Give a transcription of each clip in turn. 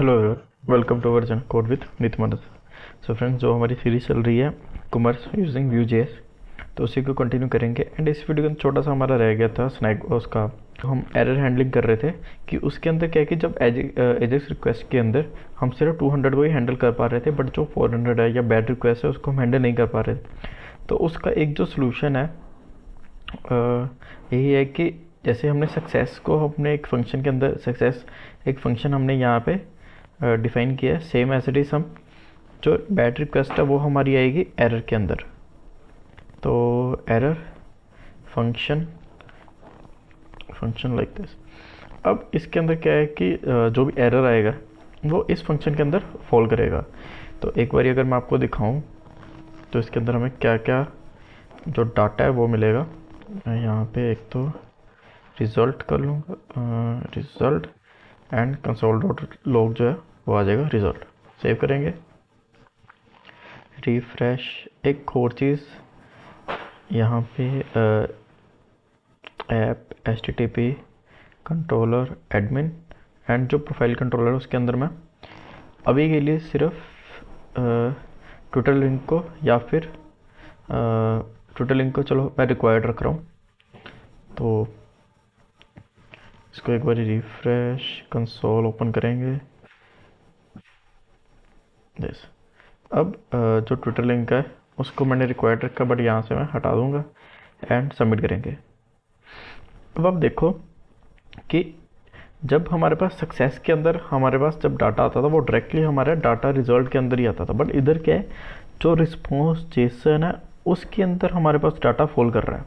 Hello everyone, welcome to our channel code with Nit Manoj. So friends, जो हमारी series चल रही है कॉमर्स यूजिंग व्यू जेएस, तो उसी को कंटिन्यू करेंगे। एंड इस वीडियो का छोटा सा हमारा रह गया था स्नैक उसका, तो हम एरर हैंडलिंग कर रहे थे कि उसके अंदर क्या है कि जब एजेक्स रिक्वेस्ट के अंदर हम सिर्फ 200 को ही हैंडल कर पा रहे थे, बट जो 400 है या बैड रिक्वेस्ट है उसको हम हैंडल नहीं कर पा रहे थे। तो उसका एक जो सोल्यूशन है यही है कि जैसे हमने सक्सेस को अपने एक फंक्शन के अंदर, सक्सेस एक फंक्शन हमने यहाँ पे डिफाइन किया है, सेम एज इट इज़ हम जो बैड रिक्वेस्ट है वो हमारी आएगी एरर के अंदर। तो error function function like this. अब इसके अंदर क्या है कि जो भी एरर आएगा वो इस फंक्शन के अंदर फॉल करेगा। तो एक बार अगर मैं आपको दिखाऊं तो इसके अंदर हमें क्या क्या जो डाटा है वो मिलेगा। मैं यहाँ पे एक तो रिज़ल्ट कर लूँगा, result and console dot log जो है वो आ जाएगा रिज़ल्ट। सेव करेंगे, रिफ्रेश। एक और चीज़ यहाँ पे app HTTP controller admin and जो प्रोफाइल कंट्रोलर है उसके अंदर मैं अभी के लिए सिर्फ ट्विटर लिंक को या फिर ट्विटर लिंक को चलो मैं रिक्वायर्ड रख रहा हूँ। तो इसको एक बार रिफ्रेश कंसोल ओपन करेंगे दिस। अब जो ट्विटर लिंक है उसको मैंने रिक्वायर्ड रखा, बट यहाँ से मैं हटा दूंगा एंड सबमिट करेंगे। अब आप देखो कि जब हमारे पास सक्सेस के अंदर हमारे पास जब डाटा आता था वो डायरेक्टली हमारे डाटा रिजल्ट के अंदर ही आता था, बट इधर क्या है, जो रिस्पॉन्स जेसन है उसके अंदर हमारे पास डाटा फॉल कर रहा है।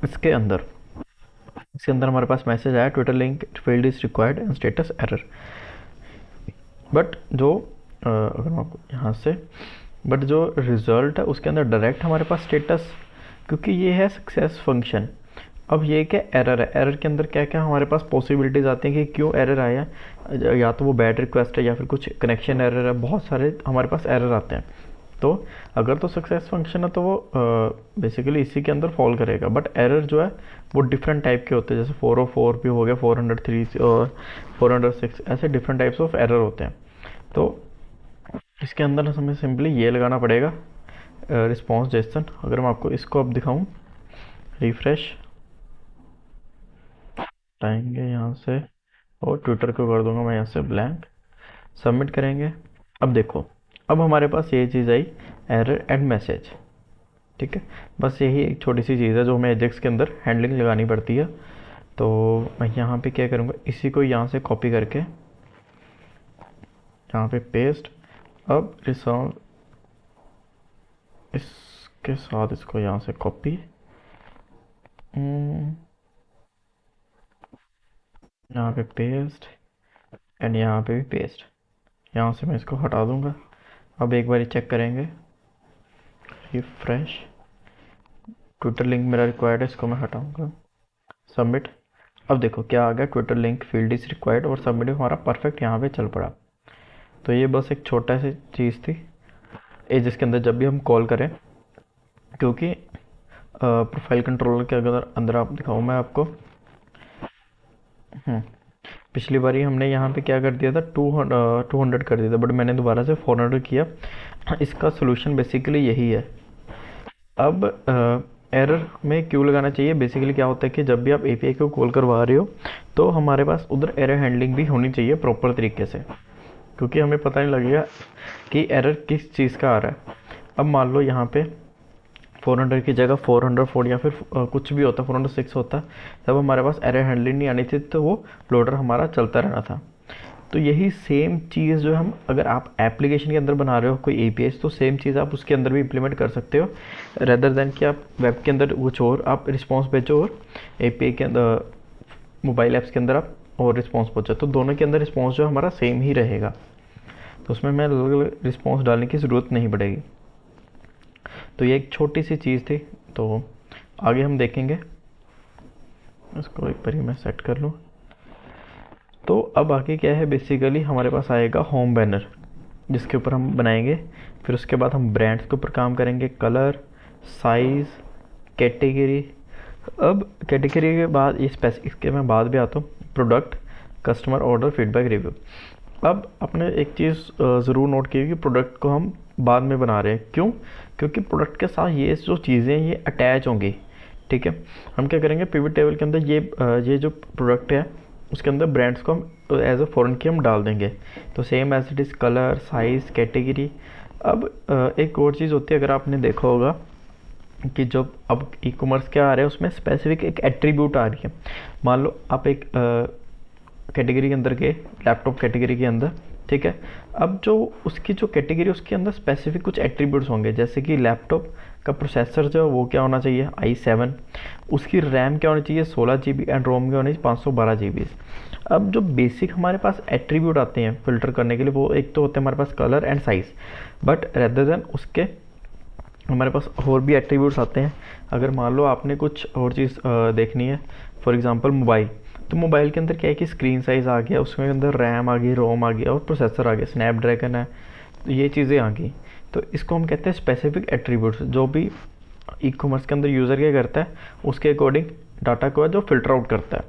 इसके अंदर हमारे पास मैसेज आया, Twitter link field is required and status error. But जो अगर मैं आपको यहाँ से, बट जो रिजल्ट है उसके अंदर डायरेक्ट हमारे पास स्टेटस, क्योंकि ये है सक्सेस फंक्शन। अब ये क्या एरर है, एरर के अंदर क्या क्या हमारे पास पॉसिबिलिटीज़ आती हैं कि क्यों एरर आया, या तो वो बैड रिक्वेस्ट है या फिर कुछ कनेक्शन एरर है, बहुत सारे हमारे पास एरर आते हैं। तो अगर तो सक्सेस फंक्शन है तो वो बेसिकली इसी के अंदर फॉल करेगा, बट एरर जो है वो डिफरेंट टाइप के होते हैं, जैसे 404 भी हो गया, 403 और 406, ऐसे डिफरेंट टाइप्स ऑफ एरर होते हैं। तो इसके अंदर हमें सिंपली ये लगाना पड़ेगा रिस्पॉन्स जेसन। अगर मैं आपको इसको अब दिखाऊं, रिफ्रेश आएंगे यहाँ से और ट्विटर को कर दूंगा मैं यहाँ से ब्लैंक, सबमिट करेंगे। अब देखो, अब हमारे पास ये चीज़ आई, एरर एंड मैसेज। ठीक है, बस यही एक छोटी सी चीज़ है जो हमें एजेक्स के अंदर हैंडलिंग लगानी पड़ती है। तो मैं यहाँ पे क्या करूँगा, इसी को यहाँ से कॉपी करके यहाँ पे पेस्ट। अब रिसॉल्व इसके साथ इसको यहाँ से कॉपी, यहाँ पे पेस्ट एंड यहाँ पे भी पेस्ट। यहाँ से मैं इसको हटा दूंगा। अब एक बार चेक करेंगे, रिफ्रेश, ट्विटर लिंक मेरा रिक्वायर्ड है, इसको मैं हटाऊंगा, सबमिट। अब देखो क्या आ गया, Twitter link field is required और सबमिट हमारा परफेक्ट यहाँ पे चल पड़ा। तो ये बस एक छोटा सी चीज़ थी जिसके अंदर जब भी हम कॉल करें, क्योंकि प्रोफाइल कंट्रोलर के अंदर आप दिखाऊँ मैं आपको, पिछली बारी हमने यहाँ पे क्या कर दिया था, 200 कर दिया था, बट मैंने दोबारा से 400 किया। इसका सोल्यूशन बेसिकली यही है। अब एरर में क्यों लगाना चाहिए, बेसिकली क्या होता है कि जब भी आप एपीआई को कॉल करवा रहे हो तो हमारे पास उधर एरर हैंडलिंग भी होनी चाहिए प्रॉपर तरीके से, क्योंकि हमें पता नहीं लगेगा कि एरर किस चीज़ का आ रहा है। अब मान लो यहाँ पे 400 की जगह 404 या फिर कुछ भी होता, 406 होता, तब हमारे पास एरर हैंडलिंग नहीं आनी थी, तो वो लोडर हमारा चलता रहना था। तो यही सेम चीज़ जो हम, अगर आप एप्लीकेशन के अंदर बना रहे हो कोई एपीआई, तो सेम चीज़ आप उसके अंदर भी इम्प्लीमेंट कर सकते हो, रेदर देन कि आप वेब के अंदर कुछ और आप रिस्पॉन्स भेजो और एपीआई के अंदर मोबाइल ऐप्स के अंदर आप और रिस्पॉन्स पहुँचो, तो दोनों के अंदर रिस्पॉन्स जो हमारा सेम ही रहेगा। तो उसमें मैं अलग अलग रिस्पॉन्स डालने की ज़रूरत नहीं पड़ेगी। तो ये एक छोटी सी चीज़ थी, तो आगे हम देखेंगे। इसको एक बार मैं सेट कर लूँ। तो अब आगे क्या है, बेसिकली हमारे पास आएगा होम बैनर जिसके ऊपर हम बनाएंगे, फिर उसके बाद हम ब्रांड्स के ऊपर काम करेंगे, कलर, साइज़, कैटेगरी। अब कैटेगरी के बाद ये इसके मैं बाद भी आता हूँ, product, customer order feedback review. अब आपने एक चीज़ ज़रूर नोट की कि प्रोडक्ट को हम बाद में बना रहे हैं, क्यों? क्योंकि प्रोडक्ट के साथ ये जो चीज़ें ये अटैच होंगी, ठीक है। हम क्या करेंगे, पिवट टेबल के अंदर ये जो प्रोडक्ट है उसके अंदर ब्रांड्स को हम एज अ फॉरेन की हम डाल देंगे। तो same as it is colour, size, category. अब एक और चीज़ होती है, अगर आपने देखा होगा कि जब अब ई कॉमर्स क्या आ रहा है उसमें स्पेसिफिक एक एट्रीब्यूट आ रही है। मान लो आप एक कैटेगरी के अंदर गए, लैपटॉप कैटेगरी के अंदर, ठीक है। अब जो उसकी जो कैटेगरी उसके अंदर स्पेसिफिक कुछ एट्रीब्यूट्स होंगे, जैसे कि लैपटॉप का प्रोसेसर जो है वो क्या होना चाहिए, i7। उसकी रैम क्या होनी चाहिए, 16 GB, एंड रोम क्या होनी चाहिए 512 GB। अब जो बेसिक हमारे पास एट्रीब्यूट आते हैं फिल्टर करने के लिए, वो एक तो होते हैं हमारे पास colour and size, but rather than उसके हमारे पास और भी एट्रीब्यूट्स आते हैं। अगर मान लो आपने कुछ और चीज़ देखनी है, फॉर एग्जांपल मोबाइल, तो मोबाइल के अंदर क्या है कि स्क्रीन साइज़ आ गया, उसमें अंदर रैम आ गई, रोम आ गया और प्रोसेसर आ गया, स्नैपड्रैगन है, तो ये चीज़ें आ गई। तो इसको हम कहते हैं स्पेसिफिक एट्रीब्यूट्स, जो भी ई कॉमर्स के अंदर यूज़र क्या करता है उसके अकॉर्डिंग डाटा को है जो फिल्टर आउट करता है।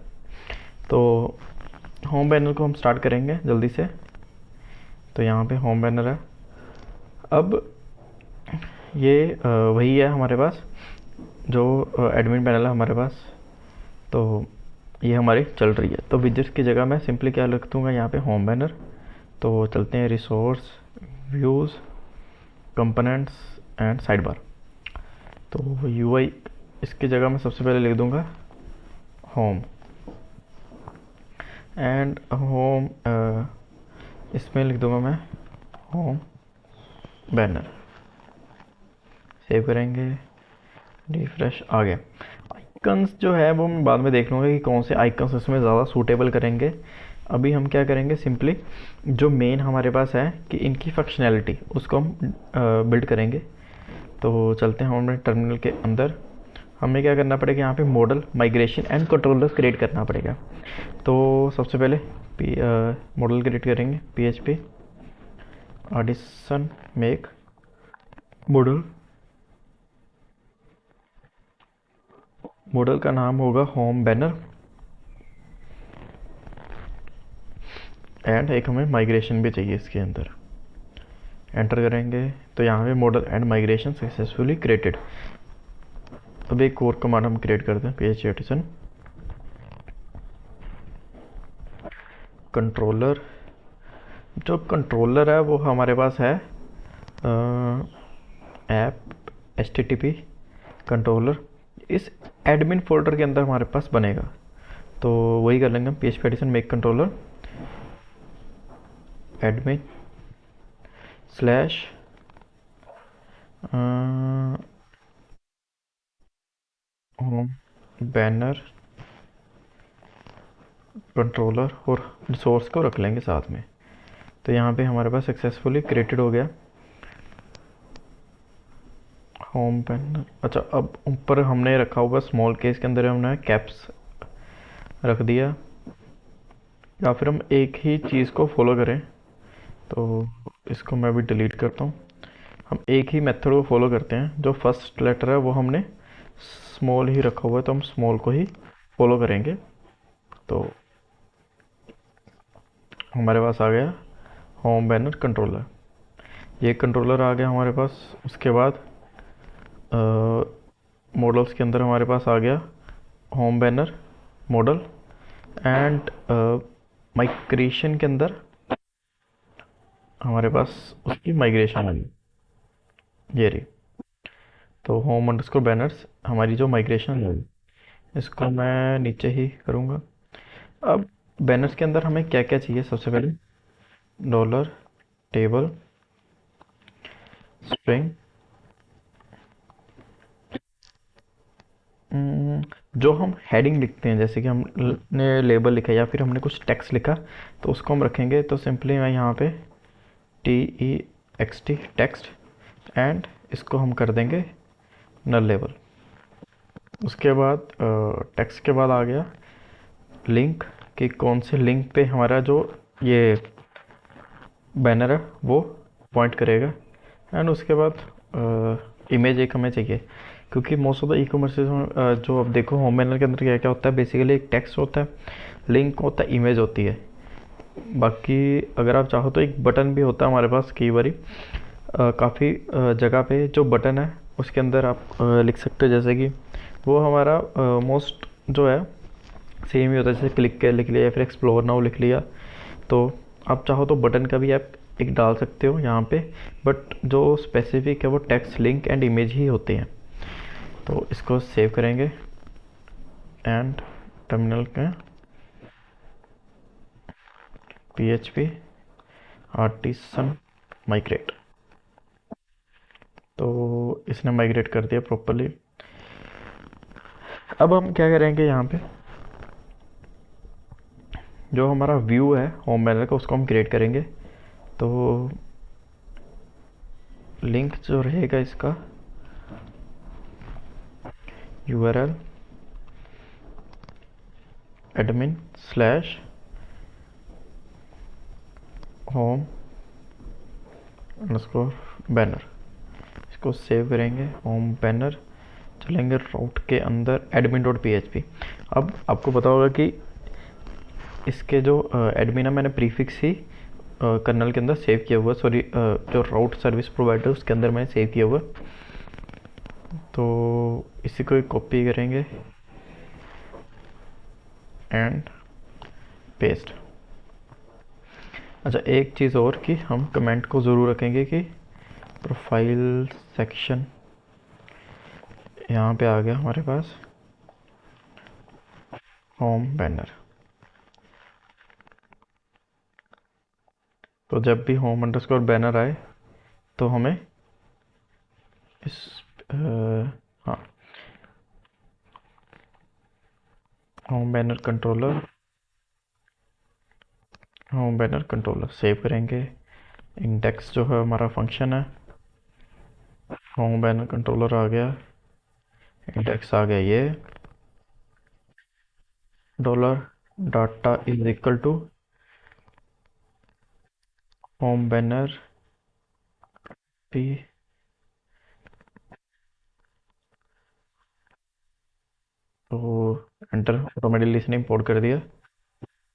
तो होम बैनर को हम स्टार्ट करेंगे जल्दी से। तो यहाँ पे होम बैनर है। अब ये वही है हमारे पास जो एडमिन पैनल है हमारे पास। तो ये हमारी चल रही है। तो विजेट्स की जगह मैं सिंपली क्या लिख दूँगा यहाँ पे, होम बैनर। तो चलते हैं resource, views, components and side bar. तो यूआई इसकी जगह मैं सबसे पहले लिख दूँगा होम, एंड होम इसमें लिख दूँगा मैं होम बैनर। सेव करेंगे, रिफ्रेश, आ गया। आइकन्स जो है वो मैं बाद में देख लूँगा कि कौन से आइकन्स इसमें ज़्यादा सूटेबल करेंगे। अभी हम क्या करेंगे, सिंपली जो मेन हमारे पास है कि इनकी फंक्शनैलिटी उसको हम बिल्ड करेंगे। तो चलते हैं हमें टर्मिनल के अंदर। हमें क्या करना पड़ेगा, यहाँ पे model, migration and controllers create करना पड़ेगा। तो सबसे पहले मॉडल क्रिएट करेंगे, PHP audition make model. Model का नाम होगा होम बैनर, एंड एक हमें माइग्रेशन भी चाहिए इसके अंदर। एंटर करेंगे तो यहाँ पे model and migration successfully created. अब एक और कमांड हम क्रिएट करते हैं, PHP ऑडिशन कंट्रोलर। जो कंट्रोलर है वो हमारे पास है ऐप HTTP कंट्रोलर, इस एडमिन फोल्डर के अंदर हमारे पास बनेगा। तो वही कर लेंगे हम, PHP audition make controller admin slash home banner controller, और रिसोर्स को रख लेंगे साथ में। तो यहाँ पे हमारे पास सक्सेसफुली क्रिएटेड हो गया होम बैनर। अच्छा, अब ऊपर हमने रखा हुआ स्मॉल केस के अंदर हमने कैप्स रख दिया, या फिर हम एक ही चीज़ को फॉलो करें। तो इसको मैं भी डिलीट करता हूँ। हम एक ही मेथड को फॉलो करते हैं, जो फर्स्ट लेटर है वो हमने स्मॉल ही रखा हुआ है, तो हम स्मॉल को ही फॉलो करेंगे। तो हमारे पास आ गया होम बैनर कंट्रोलर, ये कंट्रोलर आ गया हमारे पास। उसके बाद मॉडल्स के अंदर हमारे पास आ गया home banner model, and migration के अंदर हमारे पास उसकी माइग्रेशन है, ये रही। तो होम अंडरस्कोर बैनर्स हमारी जो माइग्रेशन है, इसको मैं नीचे ही करूँगा। अब बैनर्स के अंदर हमें क्या क्या चाहिए, सबसे पहले डॉलर टेबल स्ट्रिंग, जो हम हेडिंग लिखते हैं, जैसे कि हमने लेबल लिखा या फिर हमने कुछ टेक्स्ट लिखा, तो उसको हम रखेंगे। तो सिंपली मैं यहाँ पे TEXT टेक्स्ट, एंड इसको हम कर देंगे नल लेबल। उसके बाद टेक्स्ट के बाद आ गया लिंक, कि कौन से लिंक पे हमारा जो ये बैनर है वो पॉइंट करेगा। एंड उसके बाद इमेज एक हमें चाहिए, क्योंकि most of the e commerce जो अब देखो होम बैनर के अंदर क्या क्या होता है, बेसिकली एक टेक्स्ट होता है, लिंक होता है, इमेज होती है। बाकी अगर आप चाहो तो एक बटन भी होता है हमारे पास कई बारी, काफ़ी जगह पे जो बटन है उसके अंदर आप लिख सकते हो, जैसे कि वो हमारा मोस्ट जो है सेम ही होता है, जैसे क्लिक के लिख लिया या फिर एक्सप्लोर नाउ लिख लिया। तो आप चाहो तो बटन का भी आप एक डाल सकते हो यहाँ पे, बट जो स्पेसिफिक है वो टेक्स्ट, लिंक एंड इमेज ही होते हैं। तो इसको सेव करेंगे एंड टर्मिनल का PHP आर्टिसन माइग्रेट, तो इसने माइग्रेट कर दिया प्रॉपरली। अब हम क्या करेंगे, यहाँ पे जो हमारा व्यू है होम बैनर का उसको हम क्रिएट करेंगे। तो लिंक जो रहेगा इसका URL admin / home _ बैनर, इसको सेव करेंगे। होम बैनर चलेंगे राउट के अंदर admin.php। अब आपको पता होगा कि इसके जो एडमिन है मैंने प्रीफिक्स ही कर्नल के अंदर सेव किया हुआ, सॉरी जो राउट सर्विस प्रोवाइडर उसके अंदर मैंने सेव किया हुआ। तो इसी को कॉपी करेंगे एंड पेस्ट। अच्छा, एक चीज़ और कि हम कमेंट को ज़रूर रखेंगे कि प्रोफाइल सेक्शन यहाँ पे आ गया हमारे पास होम बैनर। तो जब भी होम अंडरस्कोर बैनर आए तो हमें इस हाँ होम बैनर कंट्रोलर सेव करेंगे। इंडेक्स जो है हमारा फंक्शन है, होम बैनर कंट्रोलर आ गया, इंडेक्स आ गया ये, $data is equal to home banner p तो एंटर, ऑटोमेटिकली इसने इंपोर्ट कर दिया।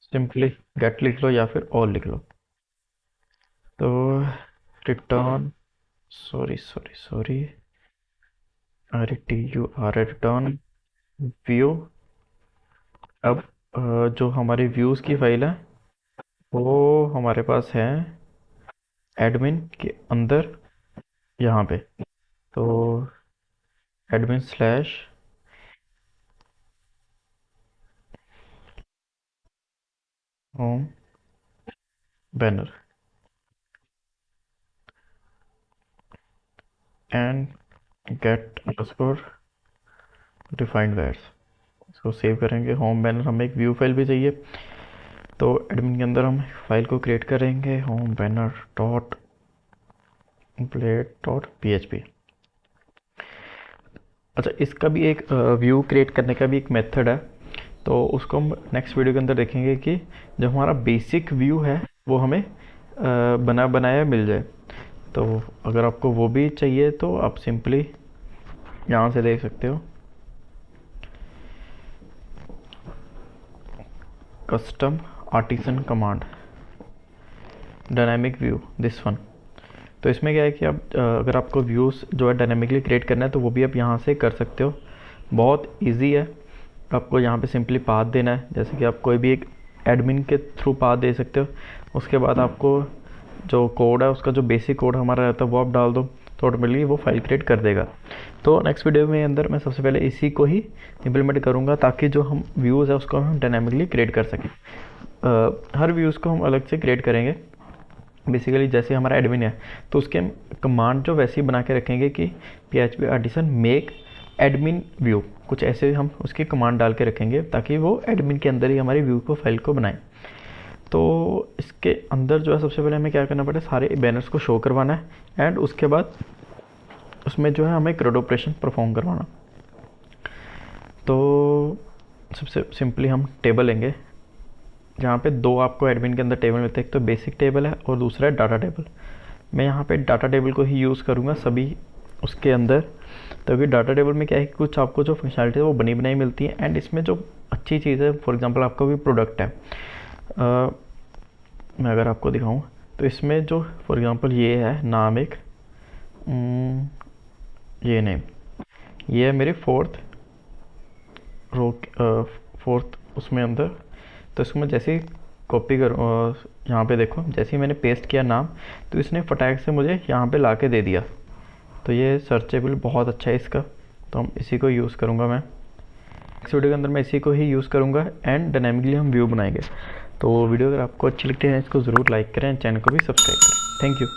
सिंपली गेट लिख लो या फिर ऑल लिख लो। तो रिटर्न सॉरी रिटर्न व्यू। अब जो हमारे व्यूज़ की फाइल है वो हमारे पास है एडमिन के अंदर यहाँ पे। तो admin / home banner and get underscore defined vars, इसको सेव करेंगे। होम बैनर हमें एक व्यू फाइल भी चाहिए, तो एडमिन के अंदर हम फाइल को क्रिएट करेंगे होम बैनर .blade.php। अच्छा, इसका भी एक व्यू क्रिएट करने का भी एक मेथड है, तो उसको हम नेक्स्ट वीडियो के अंदर देखेंगे कि जो हमारा बेसिक व्यू है वो हमें बना बनाया मिल जाए। तो अगर आपको वो भी चाहिए तो आप सिंपली यहाँ से देख सकते हो, custom artisan command dynamic view this one. तो इसमें क्या है कि आप अगर आपको व्यूज़ जो है डायनामिकली क्रिएट करना है तो वो भी आप यहाँ से कर सकते हो, बहुत इजी है। आपको यहाँ पे सिंपली पाथ देना है, जैसे कि आप कोई भी एक एडमिन के थ्रू पाथ दे सकते हो। उसके बाद आपको जो कोड है उसका जो बेसिक कोड हमारा रहता है वो आप डाल दो, तो ऑटोमेटिकली वो फाइल क्रिएट कर देगा। तो नेक्स्ट वीडियो में अंदर मैं सबसे पहले इसी को ही इम्प्लीमेंट करूँगा, ताकि जो हम व्यूज़ है उसको हम डायनामिकली क्रिएट कर सकें। हर व्यूज़ को हम अलग से क्रिएट करेंगे। बेसिकली जैसे हमारा एडमिन है तो उसके हम कमांड जो वैसे ही बना के रखेंगे कि PHP artisan make admin view, कुछ ऐसे हम उसकी कमांड डाल के रखेंगे ताकि वो एडमिन के अंदर ही हमारी व्यू को फाइल को बनाए। तो इसके अंदर जो है सबसे पहले हमें क्या करना पड़ेगा, सारे बैनर्स को शो करवाना है एंड उसके बाद उसमें जो है हमें CRUD ऑपरेशन परफॉर्म करवाना। तो सबसे सिंपली हम टेबल लेंगे, जहाँ पे दो आपको एडमिन के अंदर टेबल मिलते हैं, एक तो बेसिक टेबल है और दूसरा है डाटा टेबल। मैं यहाँ पे डाटा टेबल को ही यूज़ करूँगा सभी उसके अंदर, क्योंकि डाटा टेबल में क्या है कि कुछ आपको जो फंक्शनलिटी है वो बनी बनाई मिलती है एंड इसमें जो अच्छी चीज़ है। फॉर एग्जांपल आपका कोई प्रोडक्ट है, मैं अगर आपको दिखाऊं तो इसमें जो फॉर एग्जांपल ये है नाम एक, ये नेम, ये है मेरी फोर्थ उसमें अंदर। तो इसको मैं जैसे ही कॉपी करूँ, यहाँ पे देखो जैसे ही मैंने पेस्ट किया नाम, तो इसने फटाक से मुझे यहाँ पे ला के दे दिया। तो ये सर्चेबल बहुत अच्छा है इसका, तो हम इसी को यूज़ करूँगा मैं नेक्स्ट वीडियो के अंदर, मैं इसी को ही यूज़ करूँगा एंड डायनामिकली हम व्यू बनाएंगे। तो वीडियो अगर आपको अच्छी लगती है इसको ज़रूर लाइक करें, चैनल को भी सब्सक्राइब करें। Thank you.